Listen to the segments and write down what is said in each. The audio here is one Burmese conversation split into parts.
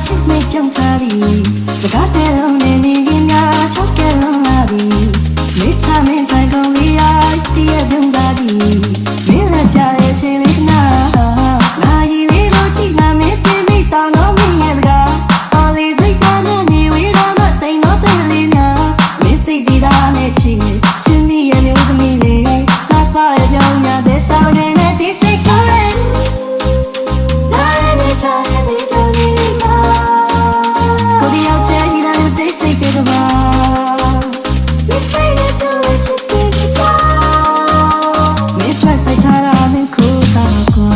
ချစ်နေပြုံးထားသည်စကားတဲ့လုံးနဲ့နေရင်များချောက်ကလုံးလာသည်မိချမင်းဆိုင်ကုန်လေးရိုက်တည့်ရပြုံးသားသည်မင်းလည်းပြရဲ့ချင်းလေးနာရီလေးလို့ကြည့်မှမင်းတင်ပြီးတောင်းတော့မင်းရဲ့စကားအော်လေးစိတ်ကနဲ့ညီဝေးတော့မစိန်တော့တယ်လေးများမင်းသိတည်တာနဲ့ချစ်ချင်းမိရဲ့မျိုးသမီးလေးလာပါရဲ့ပြောင်းရတဲ့ဆောင်ရည်နဲ့ဒီစိတ်ကိုလာရဲ့ချာရဲ့ဒီတော့နေမှာကိုဒီရောက်ချင်ရတဲ့ဒီစိတ်ကဘာမင်းစိတ်နဲ့တော့ချစ်တယ်ချာမင်းထွက်စိတ်ချတာမင်းကိုသာကွာ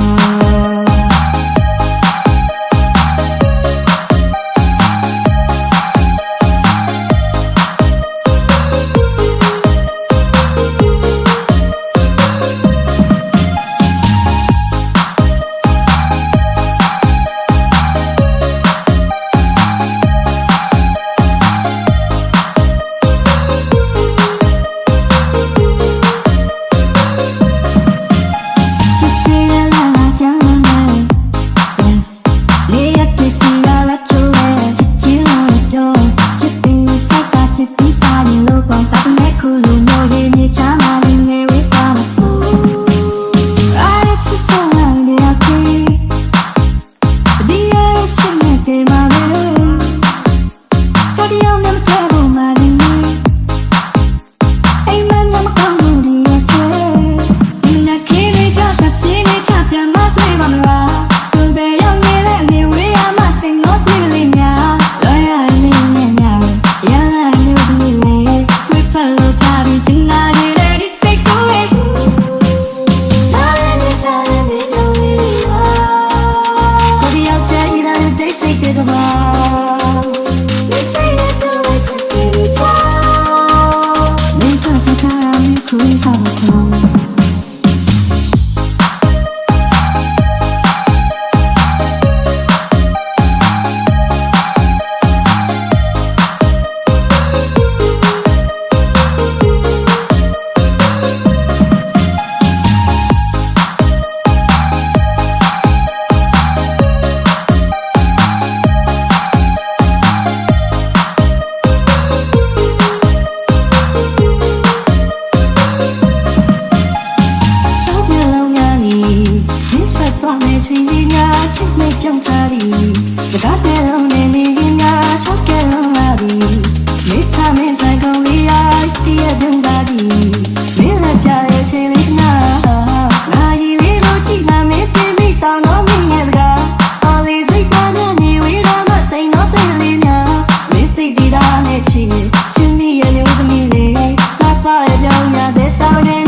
ချင်းကြီးများချစ်နေပြုံးထားသည်စကားတဲ့လုံးနဲ့နေရင်များချောက်ကလုံးလာသည်မိချမင်းဆိုင်ကုန်လေးရိုက်တည့်ရပြုံးသားသည်မင်းလည်းပြရဲ့ချင်းလေးနာရီလေးလို့ကြည့်မှမင်းတင်ပြီးတောင်းတော့မင်းရဲ့စကားအော်လေးစိတ်ကနဲ့ညီဝေးတော့မစိန်တော့တယ်လေးများမင်းသိတည်တာနဲ့ချစ်ချင်းမိရဲ့မျိုးသမီးလေးလာပါရဲ့ပြောင်းရတဲ့ဆောင်ရည်